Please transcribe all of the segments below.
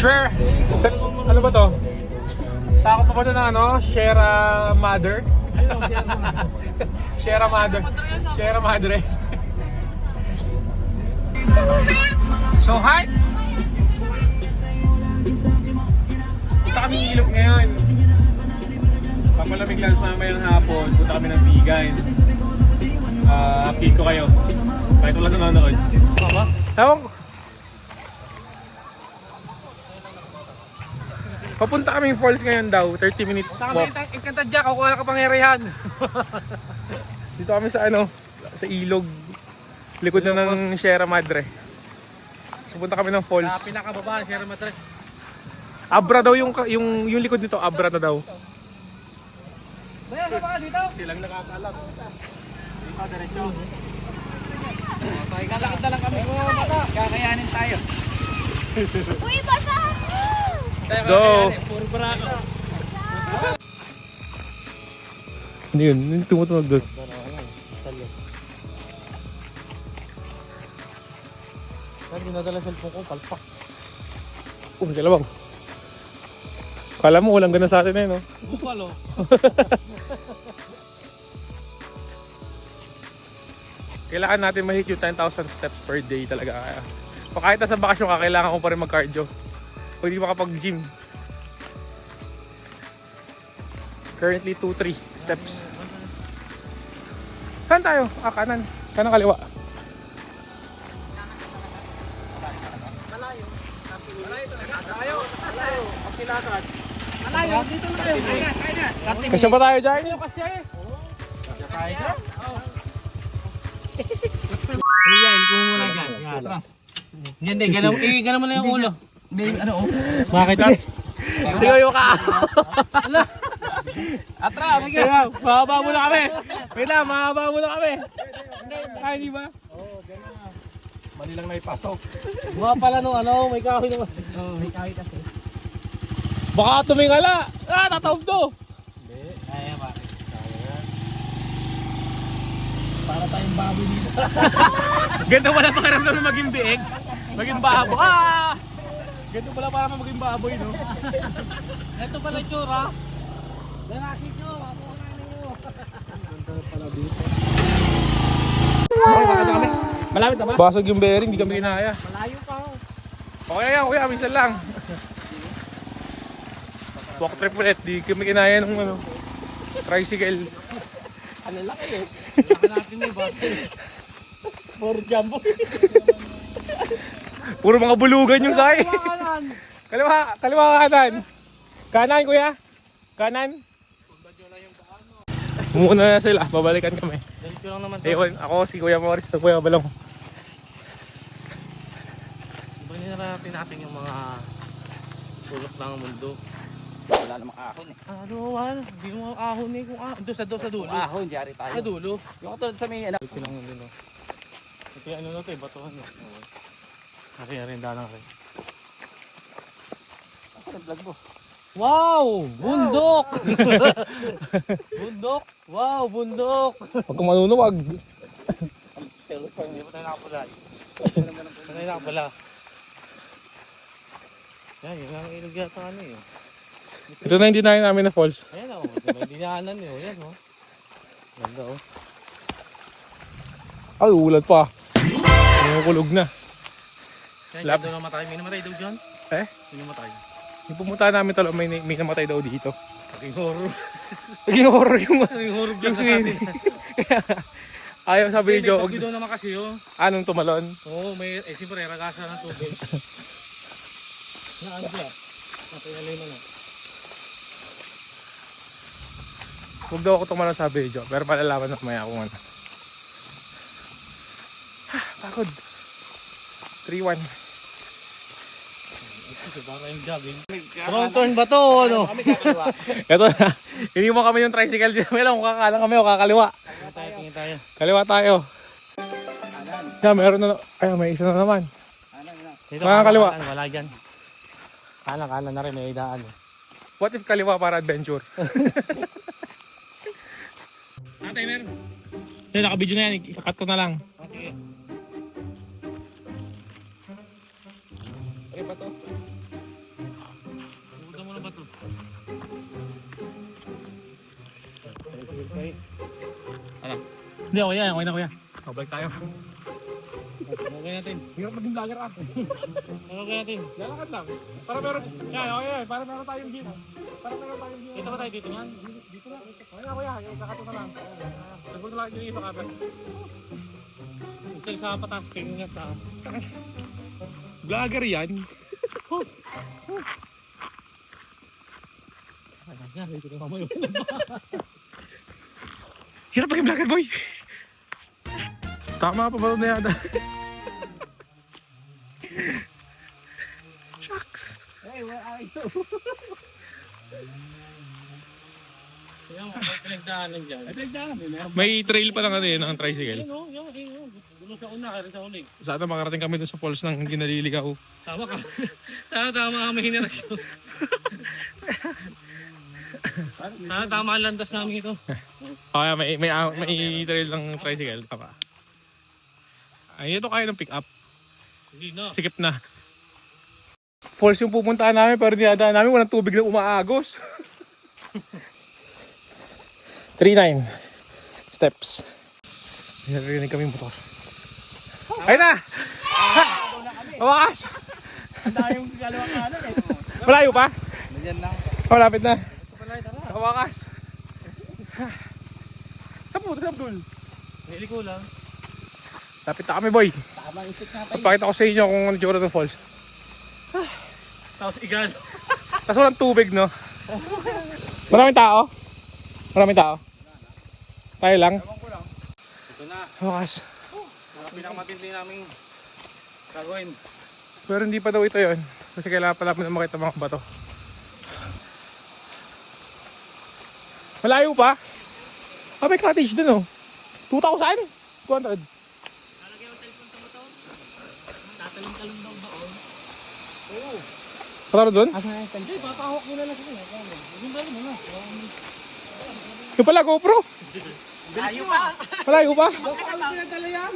Share. Ano ba to? Saan ko pa ba ito na ano? Sierra Madre? Sierra Madre. Sierra Madre. So hot! Punta kami ng ilog ngayon. Papalamig lang sa mamayang hapon. Punta kami ng vegan. Update ko kayo. Kahit wala nanonood. Tawag ko. Papunta kaming falls ngayon daw, 30 minutes walk. Encantadja, kukuha na kapangyarihan. Dito kami sa ano, sa ilog. Likod na ng Sierra Madre. So punta kami ng falls. Sa pinakababa, Sierra Madre. Abra daw yung likod nito, Abra na daw. Bayan, ano ba dito? Silang nakakaalam. Dito, diretso. Kakakit na lang kami. Kakayanin tayo. Uy, basa! Let's go! Puro barako. Hindi yun, hindi tumutunog doon. Saan dinadala cellphone ko? Palpak. Kalabang. Kala mo walang gana sa atin eh, no? Bupalo. Kailangan natin ma-hit yung 10,000 steps per day talaga. Kahit sa bakasyon ka, kailangan ko pa rin mag-cardio. Pag di makapag-gym. Currently 2-3 steps. Saan tayo? Kanan. Kanan kaliwa. Malayo, dito na tayo. Kasya ba tayo dyan? Kasi eh. Ayan, kung muna dyan. Atras. Yan din, ganaw mo na yung ulo. Ano oh? Bakit? Tiyo ka! Atras! Mahaba muna kami! Wait lang, mahaba muna kami! Ay, di ba? Mali lang na ipasok. Mga pala nung ano, may kahoy naman. Oo, may kahoy kasi. Baka tumingala! Tatawag to! Hindi, kaya ba? Para tayong baboy dito. Ganda pala pakiramdam na maging bieg. Maging baboy. Ganda pala para maging baboy, no? Ito pala yung tsura. Lalaki nyo, mapukain nyo. Ganda pala dito. Malapit na ba? Basag yung bearing, hindi kami kinaya. Malayo pa ho. Okay yan, kuya, minsan lang. Walk trip ulit, di kami kinaya ng ano, tricycle. Ano laki eh. Laki natin eh, basta. Puro jumbo. Puro mga bulugan yung sakay. Kaliwa kanan. Kanan, kuya. Kanan. Muna na sila, babalikan kami. Dito lang naman to. Ewan, ako si Kuya Morris to Kuya Balong. Diba nilarating natin yung mga sulok ng mundo? Wala namang ahon eh. Ano, wala. Hindi mo ahon eh. Kung ahon. Doon sa dulo. Ahon, diyari tayo. Sa dulo. Yung katulad sa may anak. Ito lang yun, no? Ito yung ano na ito, batuhan. Nakaya rin, dalang rin. Ako nag-vlog mo. Wow! Bundok! Bundok! Wow, bundok! Huwag kang manunuwag. Hindi pa tayo nakapula. Tayo nakapula. Yan, yun ang ilog yata ano eh. Ito na yung dinahin namin na falls. Ayan o, may dinaanan eh. Ayan o. Ganda o. Ay, ulat pa. Nakakulog na. Lab daw namatay. May namatay daw dyan? Eh? May namatay. Yung pumunta namin talo, may namatay daw dito. Naging horror. Naging horror yung Naging horror yung dyan sa swim. atin. Ayaw sabi ni May Joe, bagyo daw naman kasi yun. anong tumalon? Oo, may, siyempre, ragasa ng tubig. Naan siya. Napayalay mo na. Huwag daw ako tumalon sabi ni Joe, pero malalaman na kumaya kung ano. Pagod. 3-1. Para yung jogging. Wrong turn ba to? Ano? Ito na. Hindi mo kami yung tricycle dito. May lang kung kakalang kami o kakaliwa. Tingin tayo. Kaliwa tayo. Yeah, meron na. Ay, may isa na naman. Dito, Mga kaliwa. kanan, wala dyan. Kanan na rin, may daan. What if kaliwa para adventure? Timer. Hindi, naka-video na yan. Ikat ko na lang. Okay. Okay ba to? Okay. Ano? Hindi, okay na kuya. Balik tayo. Okay natin. Hirap maging vlogger ako. Okay natin. Lalakad lang. Para meron, yan, okay, para meron tayong view. Para meron tayong view. Dito ba tayo dito yan? Dito na. Okay na kuya, yung kakato na lang. Sagot na lang yung iba ka. Isang sa patang tingin nga taas. Vlogger yan. Dito na kamo yun. Hirap maging vlogger boy. Tama pa ba na yata? Shucks. Hey, where are you? Yung pinagdaanan dyan. May trail pa lang ano yun, ng tricycle. Ayun o, yun. Dulo sa una, kaya sa uling. Sana makarating kami dun sa falls ng ginaliligaw. Tama ka. Sana tama kami henerasyon. Sana tama ang landas namin ito. Kaya may trail ng tricycle. Tama. Ay, ito kaya ng pick up. Hindi na. Sikip na. Falls yung pupuntahan namin pero dinadaan namin walang tubig na umaagos. 3-9 steps. Narinig kami motor. Ayun na! Mawakas! Ang tayong galawang kanan eh. Malayo pa? Nandiyan lang. Malapit na. Mawakas. Saan po? Saan dul? Hili ko lang. Lapit na kami boy. Tamang isip nga tayo. Pakita ko sa inyo kung ano tsura ng falls. Tapos igal. Tapos walang tubig no? Maraming tao? Maraming tao? Tayo lang? Ito na. Mawakas. Mga pinakamatindi namin gagawin. Pero hindi pa daw ito yon kasi kailangan pa namin makita mga bato. Malayo pa? Ah, may cottage dun oh. 2,000? 200? Lalagyan ang cellphone sa motor. Tatalong-talong daw ba o? Oo. Sarado dun? Hindi, papahawak mo na lang sila. Yung bali mo na. Yung pala GoPro? Layo pa. Malayo pa? Pinadala yan.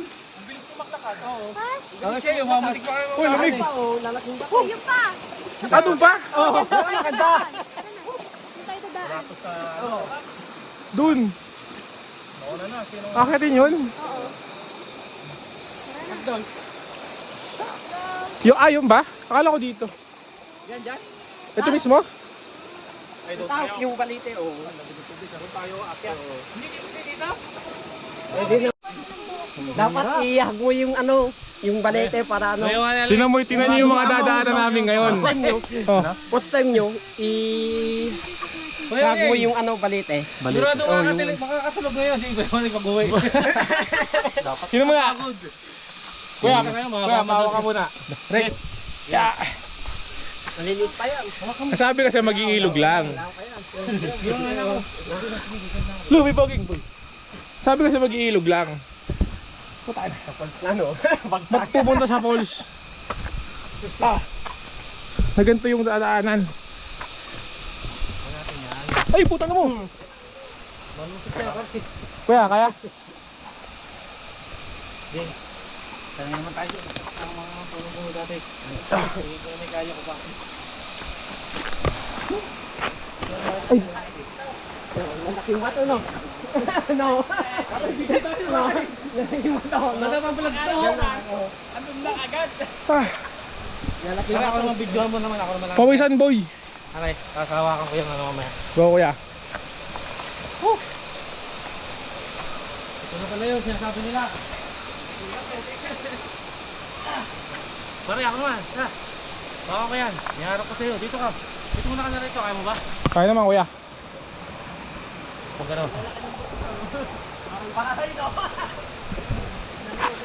Kasi yung mamatik pa kayo. Uy, lamig. Lalaking ba? Oh, yun pa! Ah, dun pa? Oo, nakanda! Doon tayo dadaan. Dun. Akitin yun? Oo. Yung ba? Akala ko dito. Yan dyan. Ito mismo? Yung balite oh. Dapat ihag mo yung ano, yung balete para ano. Tingnan niyo yung mga dadaanan namin ngayon. Watch time nyo. Oh. Watch time nyo. Ihag mo yung ano, balete. Sigurado makakatulog ngayon. Sige, pwede pag-uwi. Sino mo na? Kuya, Kuya, maawa ka muna. Rick. Yeah. Maliliit pa yan. Sabi kasi mag-iilog lang. Lumi poging boy. Sabi kasi mag-iilog lang. Sa falls na no. Ba't pupunta sa falls? Ah. Na ganito yung dadaanan. Ay, putang mo. Kuya, kaya? Kaya naman tayo. Ang mga tulong ko dati. Hindi ko may kaya ko pa. Ay. Malaking bato no? No. No. Malaking bato. Madamang vlog ito. Andun lang agad. Ah. Malaking Ako bato. naman videohan mo naman. Ako naman lang. Pawisan boy. Okay, kasawakan ko yung ano mamaya. Go kuya. Ito na pala yun, sinasabi nila. Pare, ako naman. Baka ko yan. Niharap ko sa'yo. Dito ka. Dito muna ka na rito. Kaya mo ba? Kaya naman kuya. Huwag ka na.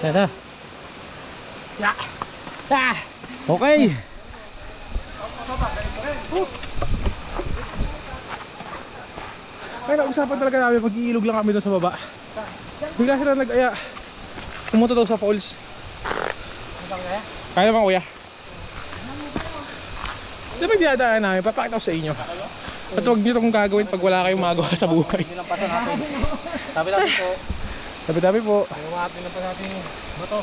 Yan na. Yeah. Ah. Okay. Kaya nausapan talaga namin mag-iilog lang kami doon sa baba. Bigla sila nag-aya. Pumunta daw sa falls. Kaya naman kuya. Di ba dinadaan namin? Papakita ko sa inyo. At huwag nyo itong gagawin pag wala kayong magawa sa buhay. Nilampasan natin. Tabi-tabi po. Tabi-tabi po. Nilampasan nilampasan natin yung bato.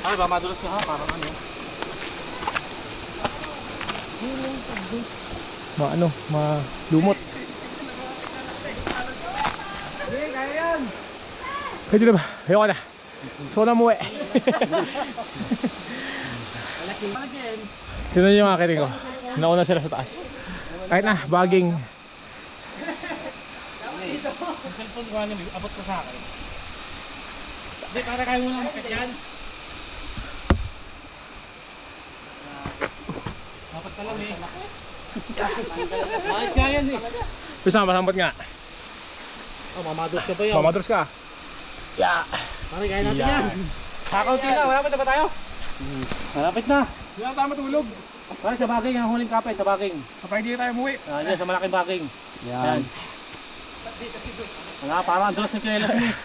Ay, ba madulas ka ha? Parang ano. malumot. Pwede na ba? Ayoko na. So na muwi. Tignan nyo yung akin ko. Nauna sila sa taas. Kahit na, baging. Yung cellphone ko ano, abot ko sa akin. Hindi, para kayo muna makit yan. Dapat ka lang eh. Ayos nga yan eh. Bisa, masambat nga. Oh, mamados ka ba yun? Mamadros ka. Yeah. Pare, kaya natin yan. Kakaunti na, malapit na ba tayo? Malapit na. Hindi na tayo matulog. Pare, sa baging, ang huling kapit, sa baging. Kapag hindi tayo umuwi. Yan, sa malaking baging. Yan. Wala, parang Andros yung kinelas mo eh.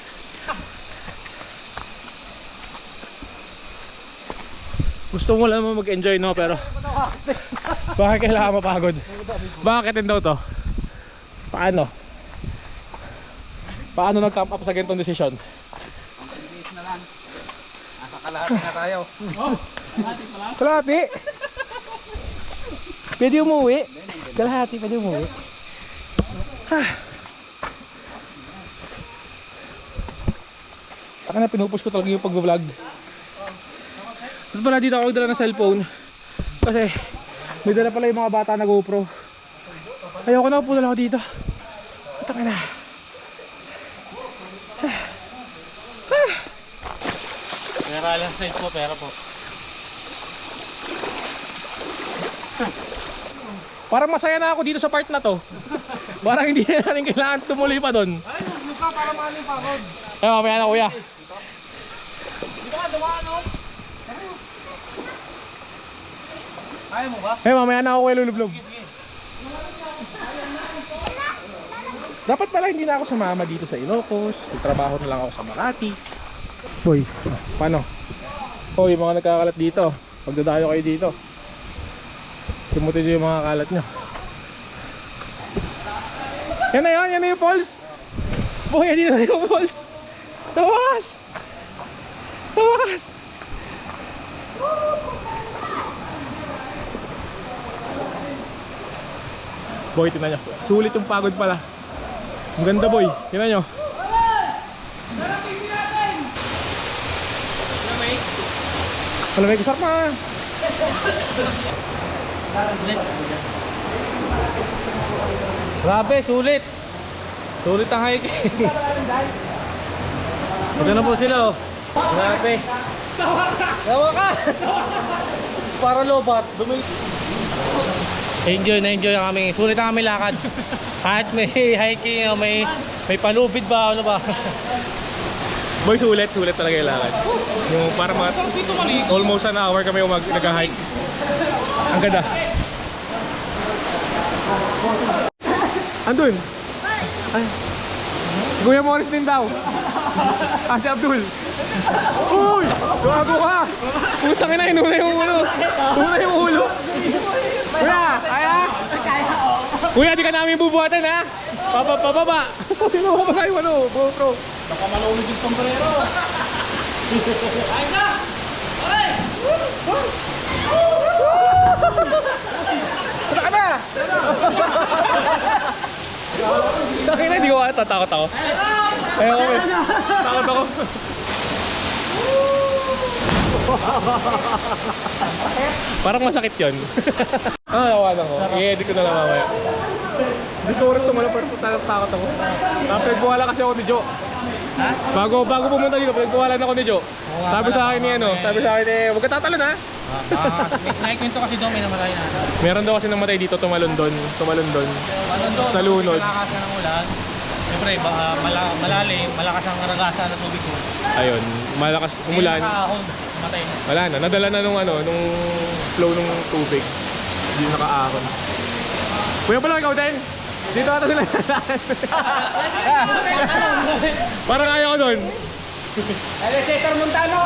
Gusto mo lang mag-enjoy, no? Pero bakit kailangan mapagod? Bakit daw to? Paano? Paano nag-camp up sa ganitong desisyon? Nasa kalahati na tayo. Kalahati? Pwede umuwi? Kalahati, pwede umuwi. Taka na, pinupush ko talaga yung pag-vlog. At pala dito ako dala ng cellphone. Kasi may dala pala yung mga bata na GoPro. Ayoko na, punala ako dito. Taka na. Pera lang sa po, pera po. Parang masaya na ako dito sa part na to. Parang hindi na natin kailangan tumuloy pa doon. Ay, luka para maaling pagod. Eh, mamaya na kuya. Hindi ka, dumaan no? Kaya mo ba? Eh, mamaya na ako kuya lulublog. Dapat pala hindi na ako sumama dito sa Ilocos. Nagtrabaho na lang ako sa Makati. Boy, paano? Oh, yung mga nagkakalat dito. Pagdadayo kayo dito. Tumutin nyo yung mga kalat nyo. Yan na yun, yan na yung falls. Boy, dito na yung falls. Tawas! Tawas! Boy, tingnan nyo. Sulit yung pagod pala. Ang ganda boy, tingnan nyo. Malamig, sarap na. Grabe, sulit. Sulit ang hiking. Maganda po sila oh. Grabe. Tawa ka! Para lobat. Enjoy na enjoy kami. Sulit ang aming lakad. Kahit may hiking, may palubid ba, ano ba? Boy, sulit talaga yung lakad. Yung parang mga almost an hour kami nag-hike. Ang ganda. Andun. Ay. Kuya Morris din daw. Ah, si Abdul. Uy! Gago ka! Putang ina, inuna yung ulo. Una yung ulo. Kuya, kaya? Kuya, di ka namin bubuhatan ha? Pababa. Sino ka ba yung ano? GoPro. Baka malulog yung sombrero. Ayos na! Okay! Wala ka na! Takina, hindi ko tatakot ako. Ayoko eh. Takot ako. Parang masakit yun. Nawalan ko. I-edit ko na lang mamaya. Hindi ko rin tumala pero takot ako. Pinagbuwala kasi ako ni Jo. Ha? Bago pumunta dito, pinagbuwalan ako ni Jo. Sabi sa akin ni huwag ka tatalon ha. Nakikwento kasi doon, may namatay na. Meron daw kasi namatay dito, tumalon doon. Sa lunod. Malakas na ng ulan. Siyempre, malalim, malakas ang ragasa ng tubig ko. Ayun, malakas umulan. Nakahon, namatay na. Wala na, nadala na nung flow ng tubig. Hindi nakaahon. Kuya pala, ikaw din. Dito ata sila. Parang ayaw ko doon. Cesar Montano!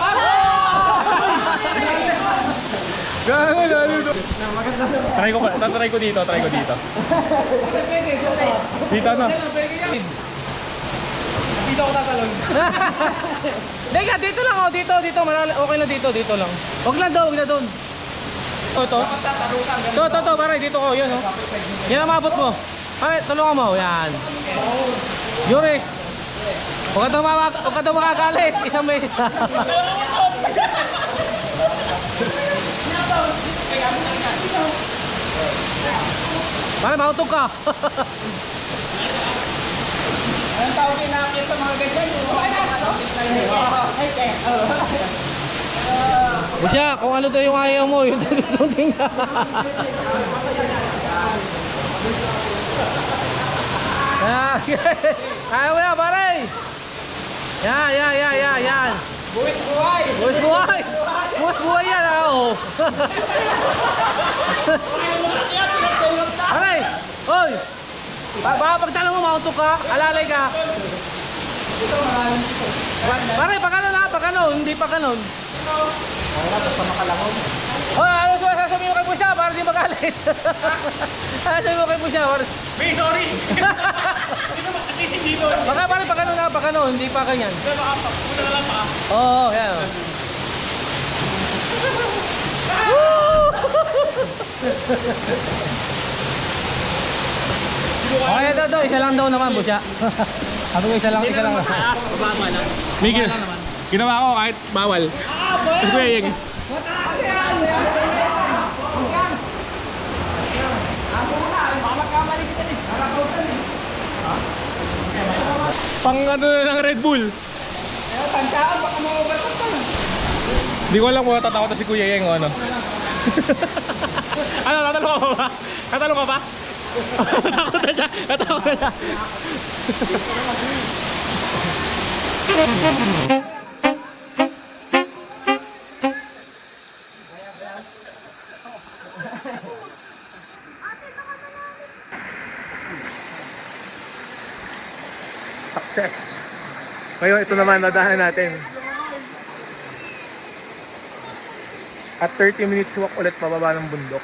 Try ko dito. Dito na. Dito ako tatalon. Deka, dito lang ako, dito. Okay na dito lang. Huwag na doon. Oh, ito. Ito, pare, dito ko, yun, oh. Yan ang mabot mo. Pare, tulungan mo, yan. Juris. Huwag ka daw makakalit. Isang beses na. Pare, mautog ka. Anong tawag yung nakakit sa mga ganyan? Busya, kung ano daw yung ayaw mo, yun tututin ka. Ayaw mo yan, pare. Yan. Buwis buhay! Buwas buhay. Buwas buhay yan, ako. Pare, oy. Baka pagtalo mo, mautok ka, alalay ka. Pare, pagano, hindi pagano. Oh, ano sasabihin mo kay Pusya para di magalit? Sasabihin mo kay Pusya para... May sorry! Hindi doon. Baka pare pagano, hindi pa ganyan. Puta na lang pa. Oo, yan. Okay, ito, isa lang daw naman, Pusya. Sabi ko, isa lang. Bababa na. Miguel, ginawa ko kahit bawal. Ito yung pang ano ng Red Bull. Tansaan, baka maubasan pa. Hindi ko alam kung natatakot na si Kuya Yeng o ano. Ano, tatalong ka ba? Tatalong ka ba? Natakot na siya. Success. Ngayon, ito naman nadahan natin. At 30 minutes walk ulit pababa ng bundok.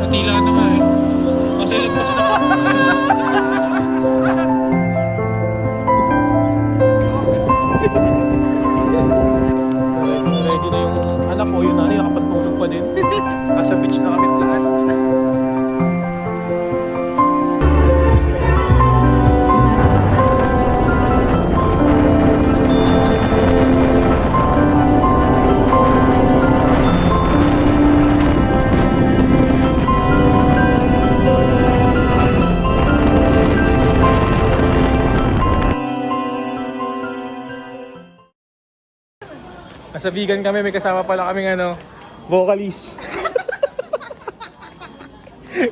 Natila naman eh. Kasi lagpas na. Ready na yung anak ko, yun na, nakapatulog pa din. Nasa beach na kami lahat. Nasa vegan kami, may kasama pala kaming ano, vocalist.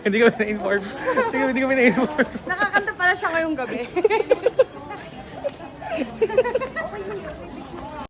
Hindi kami na-inform. Hindi kami na-inform. Nakakanta pala siya ngayong gabi.